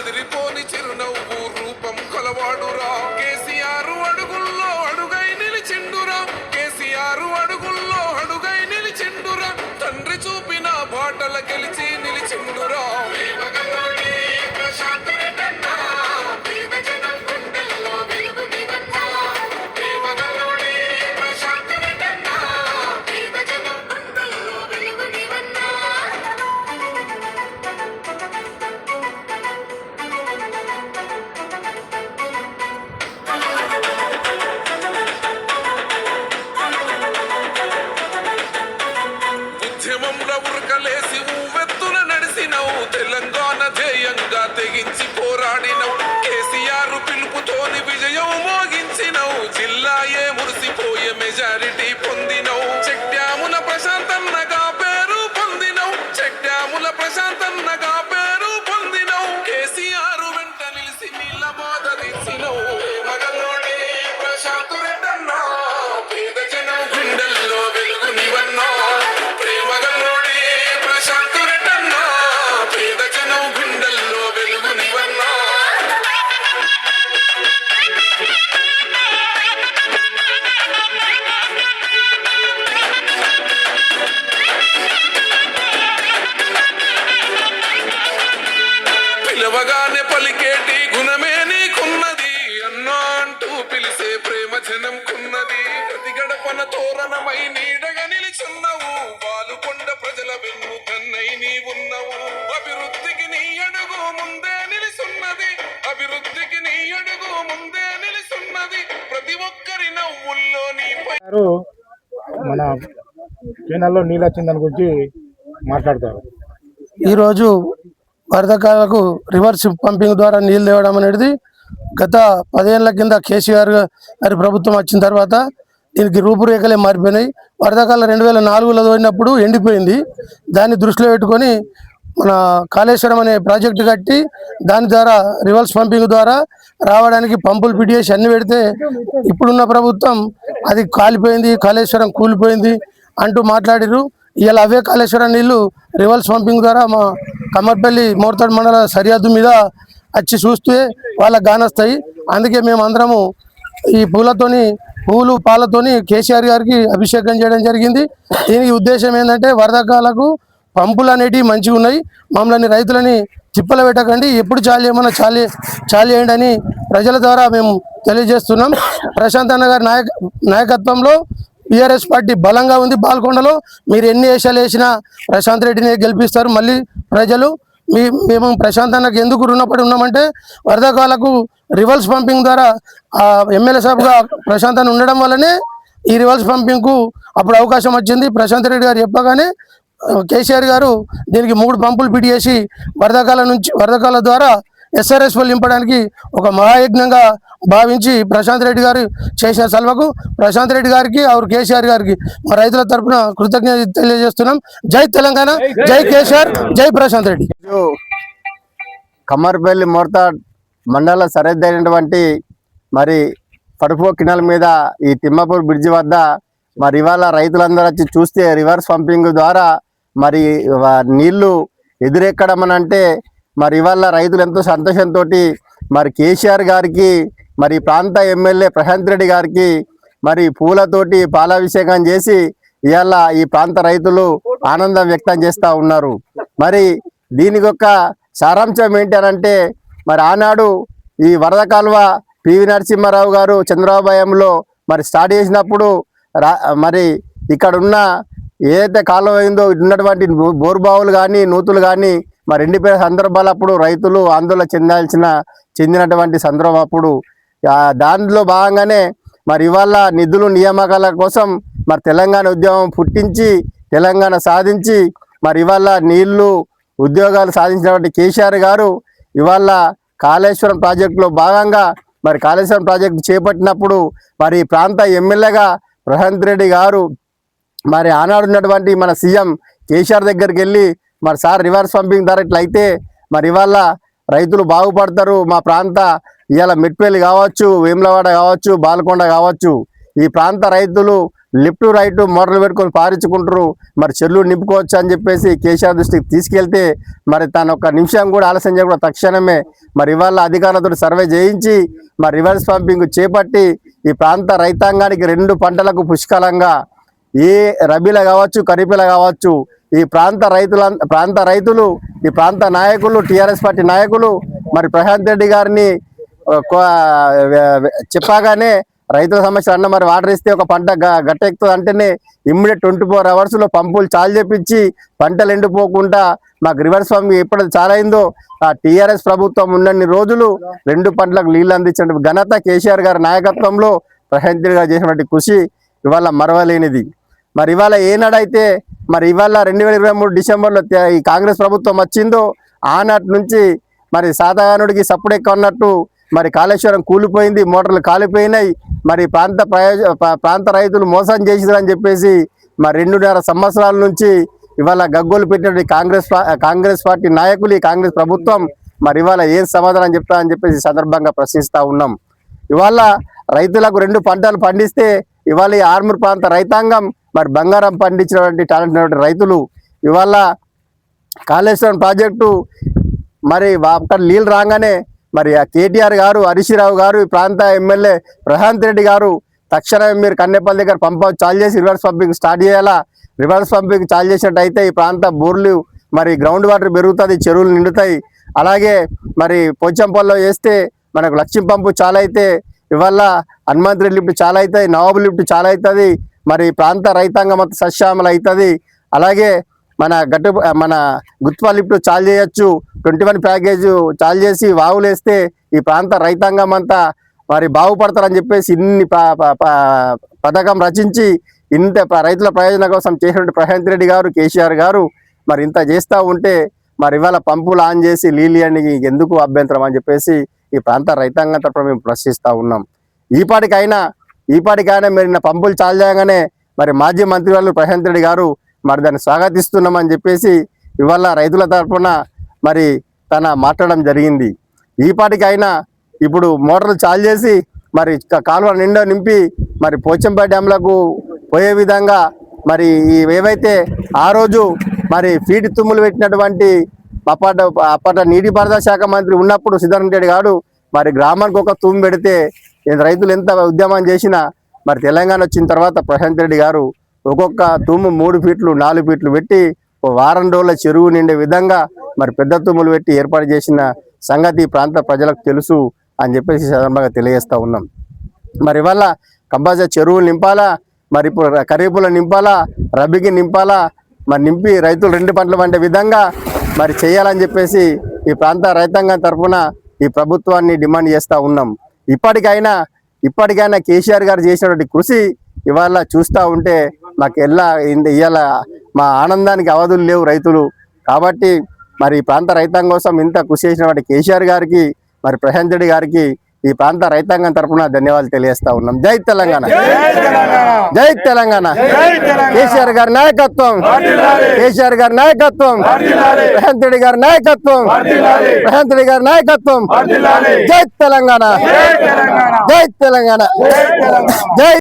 చెదిరిపోని చిరునవ్వు రూపం కొలవాడురా కేసీఆర్ అడుగుల్లో అడుగై నిలిచిండురా కేసీఆర్ అడుగుల్లో అడుగై నిలిచిండురా తండ్రి చూపిన బాటల గెలిచి నిలిచిండురా ఉద్యమంలో ఉరకలేసి ఊవెత్తున నడిసినవు తెలంగాణ ధ్యేయంగా తెగించి పోరాడినవు కేసీఆర్ పిలుపుతోని విజయం మోగించినవు జిల్లాయే మురిసిపోయే మెజారిటీ పొందినవు చెక్ డ్యాముల ప్రశాంతన్నగా పేరు పొందినవు చెక్ డ్యాముల ప్రశాంతన్నగా పేరు పొందినవు కేసీఆర్ వెంట నిలిసి నీళ్ళ బాధ తీసినవు మగలోనే ప్రశాంత్ రెడ్డన్నా పేద జనం గుండెల్లో వెలుగు నీవన్నా ప్రేమగల్లోనే ప్రశాంత్ రెడ్డన్నా పేద జనం గుండెల్లో వెలుగు నీవన్నా పిలవగానే పలికేటి గుణమే నీకున్నది అన్నా అంటూ పిలిసే ప్రేమ జనంకున్నది ప్రతి గడపన తోరణమై నీడగా నిలిచున్నావు బాలుకొండ ప్రజల వెన్ను కన్నై నీవున్నావు అభివృద్ధికి నీ అడుగు ముందే నిలిసున్నది అభివృద్ధికి నీ అడుగు ముందే నిలిసున్నది ప్రతి ఒక్కరి నవ్వుల్లో నీపై మన ఛానల్లో నీళ్ళు వచ్చిన దాని గురించి మాట్లాడతారు. ఈరోజు వరదకాలకు రివర్స్ పంపింగ్ ద్వారా నీళ్ళు తేవడం అనేది గత 10 ఏళ్ల కింద కేసీఆర్ గారి ప్రభుత్వం వచ్చిన తర్వాత దీనికి రూపురేఖలే మారిపోయినాయి. వరదకాల 2004లో తోడినప్పుడు ఎండిపోయింది. దాన్ని దృష్టిలో పెట్టుకొని మన కాళేశ్వరం అనే ప్రాజెక్టు కట్టి దాని ద్వారా రివర్స్ పంపింగ్ ద్వారా రావడానికి పంపులు పిటియేసి అన్ని పెడితే ఇప్పుడున్న ప్రభుత్వం అది కాలిపోయింది, కాళేశ్వరం కూలిపోయింది అంటూ మాట్లాడిరు. ఇలా అవే కాళేశ్వరం నీళ్లు రివర్స్ పంపింగ్ ద్వారా మా కమ్మర్పల్లి మోర్తాడ్ మండల సరిహద్దు మీద వచ్చి చూస్తే వాళ్ళకి గానొస్తాయి. అందుకే మేము అందరము ఈ పూలు పాలతోని కేసీఆర్ గారికి అభిషేకం చేయడం జరిగింది. దీనికి ఉద్దేశం ఏంటంటే వరదకాలకు పంపులు అనేటివి మంచిగా ఉన్నాయి, మమ్మల్ని రైతులని తిప్పలు పెట్టకండి, ఎప్పుడు చాలు చేయమన్నా చాలు చేయండి అని ప్రజల ద్వారా మేము తెలియజేస్తున్నాం. ప్రశాంత్ అన్న గారి నాయకత్వంలో టీఆర్ఎస్ పార్టీ బలంగా ఉంది. బాల్కొండలో మీరు ఎన్ని వేషాలు వేసినా ప్రశాంత్ రెడ్డిని గెలిపిస్తారు. మళ్ళీ ప్రజలు మేము ప్రశాంత్ అన్నకు ఎందుకు రుణపడి ఉన్నామంటే వరదకాలకు రివర్స్ పంపింగ్ ద్వారా ఎమ్మెల్యే సాబ్గా ప్రశాంత్ అన్న ఉండడం వల్లనే ఈ రివర్స్ పంపింగ్కు అప్పుడు అవకాశం వచ్చింది. ప్రశాంత్ రెడ్డి గారు చెప్పగానే కేసీఆర్ గారు దీనికి 3 పంపులు పిటియేసి వరదకాల ద్వారా ఎస్ఆర్ఎస్ నింపడానికి ఒక మహాయజ్ఞంగా భావించి ప్రశాంత్ రెడ్డి గారు చేసిన సల్వకు ప్రశాంత్ రెడ్డి గారికి కేసీఆర్ గారికి మా రైతుల తరఫున కృతజ్ఞత తెలియజేస్తున్నాం. జై తెలంగాణ, జై కేసీఆర్, జై ప్రశాంత్ రెడ్డి. కమ్మర్పల్లి మోర్తాడ్ మండల సరిహద్దు అయినటువంటి మరి పడుపో కినాల మీద ఈ తిమ్మాపూర్ బ్రిడ్జి వద్ద మరి ఇవాళ రైతులందరూ వచ్చి చూస్తే రివర్స్ పంపింగ్ ద్వారా మరి నీళ్లు ఎదురెక్కడం అని అంటే మరి ఇవాళ రైతులు ఎంతో సంతోషంతో మరి కేసీఆర్ గారికి మరి ప్రాంత ఎమ్మెల్యే ప్రశాంత్ రెడ్డి గారికి మరి పూలతోటి పాలాభిషేకం చేసి ఇవాళ ఈ ప్రాంత రైతులు ఆనందం వ్యక్తం చేస్తూ ఉన్నారు. మరి దీనికి ఒక సారాంశం ఏంటంటే మరి ఆనాడు ఈ వరద కాలువ పివి నరసింహారావు గారు చంద్రబాబు హయాంలో మరి స్టార్ట్ చేసినప్పుడు మరి ఇక్కడ ఉన్న ఏదైతే కాలువ అయిందో ఉన్నటువంటి బోర్బావులు కానీ నూతులు కానీ మరి ఎండిపోయిన సందర్భాలు అప్పుడు రైతులు ఆందోళన చెందినటువంటి సందర్భం అప్పుడు దాంట్లో భాగంగానే మరి ఇవాళ నిధులు నియామకాల కోసం మరి తెలంగాణ ఉద్యమం పుట్టించి తెలంగాణ సాధించి మరి ఇవాళ నీళ్లు ఉద్యోగాలు సాధించినటువంటి కేసీఆర్ గారు ఇవాళ కాళేశ్వరం ప్రాజెక్టులో భాగంగా మరి కాళేశ్వరం ప్రాజెక్టు చేపట్టినప్పుడు మరి ప్రాంత ఎమ్మెల్యేగా ప్రశాంత్ రెడ్డి గారు మరి ఆనాడు ఉన్నటువంటి మన సీఎం కేసీఆర్ దగ్గరికి వెళ్ళి మరి సార్ రివర్స్ పంపింగ్ ద్వారా ఇట్లయితే మరి ఇవాళ రైతులు బాగుపడతారు, మా ప్రాంత ఇవాళ మెట్పల్లి కావచ్చు, వేములవాడ కావచ్చు, బాల్కొండ కావచ్చు, ఈ ప్రాంత రైతులు లెఫ్ట్ రైట్ మోటార్లు పెట్టుకొని పారించుకుంటారు, మరి చెరువులు నింపుకోవచ్చు అని చెప్పేసి కేసీఆర్ దృష్టికి తీసుకెళ్తే మరి తను ఒక నిమిషం కూడా ఆలస్యం చేయకుండా తక్షణమే మరి ఇవాళ అధికారులతో సర్వే చేయించి మరి రివర్స్ పంపింగ్ చేపట్టి ఈ ప్రాంత రైతాంగానికి 2 పంటలకు పుష్కలంగా ఏ రబీలో కావచ్చు ఖరీఫ్లో కావచ్చు ఈ ప్రాంత రైతులు ఈ ప్రాంత నాయకులు టీఆర్ఎస్ పార్టీ నాయకులు మరి ప్రశాంత్ రెడ్డి గారిని చెప్పగానే రైతుల సమస్య అన్న మరి వాటర్ ఇస్తే ఒక పంట గట్టెక్కుతుంది అంటేనే ఇమ్మీడియట్ 24 hours పంపులు చాలు చేపించి పంటలు ఎండిపోకుండా మాకు రివర్స్ పంపింగ్ ఎప్పుడైతే చాలైందో ఆ టీఆర్ఎస్ ప్రభుత్వం ఉన్నన్ని రోజులు 2 పంటలకు నీళ్లు అందించిన ఘనత కేసీఆర్ గారి నాయకత్వంలో ప్రశాంత్ రెడ్డి గారు చేసినటువంటి కృషి ఇవాళ మరవలేనిది. మరి ఇవాళ ఏనాడైతే మరి ఇవాళ 2023 డిసెంబర్లో ఈ కాంగ్రెస్ ప్రభుత్వం వచ్చిందో ఆనాటి నుంచి మరి సాధారణుడికి సప్పుడెక్క ఉన్నట్టు మరి కాళేశ్వరం కూలిపోయింది, మోటార్లు కాలిపోయినాయి, మరి ప్రాంత రైతులు మోసం చేసిరని చెప్పేసి మరి 2.5 సంవత్సరాల నుంచి ఇవాళ గగ్గోలు పెట్టినటువంటి కాంగ్రెస్ పార్టీ నాయకులు ఈ కాంగ్రెస్ ప్రభుత్వం మరి ఇవాళ ఏం సమాధానం చెప్తా అని చెప్పేసి సందర్భంగా ప్రశ్నిస్తూ ఉన్నాం. ఇవాళ రైతులకు 2 పంటలు పండిస్తే ఇవాళ ఈ ఆర్మూర్ ప్రాంత రైతాంగం మరి బంగారం పండించినటువంటి టాలెంట్ రైతులు ఇవాళ కాళేశ్వరం ప్రాజెక్టు మరి అక్కడ నీళ్ళు రాగానే మరి ఆ కేటీఆర్ గారు హరీష్ రావు గారు ఈ ప్రాంత ఎమ్మెల్యే ప్రశాంత్ రెడ్డి గారు తక్షణమే మీరు కన్నెపల్లి దగ్గర చాలు చేసి రివర్స్ పంపింగ్ స్టార్ట్ చేయాలా. రివర్స్ పంపింగ్ చాలు చేసినట్టయితే ఈ ప్రాంత బోర్లు మరి గ్రౌండ్ వాటర్ పెరుగుతుంది, చెరువులు నిండుతాయి. అలాగే మరి పోచంపల్లిలో వేస్తే మనకు లక్ష్యం పంపు చాలా అయితే ఇవాళ హనుమంతరెడ్డి లిఫ్ట్ చాలా అవుతుంది, నవాబు లిఫ్ట్ చాలా అవుతుంది, మరి ప్రాంత రైతాంగం అంతా సస్యామలు అవుతుంది. అలాగే మన గుత్వా లిఫ్ట్ చాలు చేయొచ్చు, 21 ప్యాకేజ్ చాలు చేసి వాగులు వేస్తే ఈ ప్రాంత రైతాంగం అంతా మరి బాగుపడతారని చెప్పేసి ఇన్ని పథకం రచించి ఇంత రైతుల ప్రయోజనం కోసం చేసినటువంటి ప్రశాంత్ రెడ్డి గారు కేసీఆర్ గారు మరి ఇంత చేస్తూ ఉంటే మరి ఇవాళ పంపులు ఆన్ చేసి నీళ్ళని ఎందుకు అభ్యంతరం అని చెప్పేసి ఈ ప్రాంత రైతాంగం తరఫున మేము ప్రశ్నిస్తూ ఉన్నాం. ఈపాటికైనా మీరు నా పంపులు చాలు చేయగానే మరి మాజీ మంత్రి వాళ్ళు ప్రశాంత్ రెడ్డి గారు మరి దాన్ని స్వాగతిస్తున్నామని చెప్పేసి ఇవాళ రైతుల తరఫున మరి తన మాట్లాడడం జరిగింది. ఈపాటికైనా ఇప్పుడు మోటార్లు చాలు చేసి మరి కాలువ నిండా నింపి మరి పోచంపేట డ్యాంలకు పోయే విధంగా మరి ఏవైతే ఆ రోజు మరి ఫీడ్ తుమ్ములు పెట్టినటువంటి అప్పటి నీటిపారుదల శాఖ మంత్రి ఉన్నప్పుడు సిద్ధార్థ రెడ్డి గారు మరి గ్రామానికి ఒక తుమ్ము పెడితే రైతులు ఎంత ఉద్యమం చేసినా మరి తెలంగాణ వచ్చిన తర్వాత ప్రశాంత్ రెడ్డి గారు ఒక్కొక్క తుమ్ము 3 ఫీట్లు 4 ఫీట్లు పెట్టి ఓ వారం రోజుల చెరువు నిండే విధంగా మరి పెద్ద తుమ్ములు పెట్టి ఏర్పాటు చేసిన సంగతి ప్రాంత ప్రజలకు తెలుసు అని చెప్పేసి సందర్భంగా తెలియజేస్తూ ఉన్నాం. మరి ఇవాళ కంపల్సరీ చెరువులు నింపాలా, మరి ఇప్పుడు ఖరీఫ్లో నింపాలా, రబీకి నింపాలా, మరి నింపి రైతులు 2 పంటలు పండే విధంగా మరి చేయాలని చెప్పేసి ఈ ప్రాంత రైతాంగం తరఫున ఈ ప్రభుత్వాన్ని డిమాండ్ చేస్తూ ఉన్నాం. ఇప్పటికైనా కేసీఆర్ గారు చేసినటువంటి కృషి ఇవాళ చూస్తూ ఉంటే మాకు ఇవాళ మా ఆనందానికి అవధులు లేవు రైతులు. కాబట్టి మరి ఈ ప్రాంత రైతాంగం కోసం ఇంత కృషి చేసినటువంటి కేసీఆర్ గారికి మరి ప్రశాంత్ రెడ్డి గారికి ఈ ప్రాంత రైతాంగం తరఫున ధన్యవాదాలు తెలియజేస్తా ఉన్నాం. జై తెలంగాణ, జై తెలంగాణ. కేసీఆర్ గారి నాయకత్వం, కేసీఆర్ గారి నాయకత్వం, ప్రశాంత్ రెడ్డి గారి నాయకత్వం, ప్రశాంత్ రెడ్డి గారి నాయకత్వం. జై తెలంగాణ, జై తెలంగాణ, జై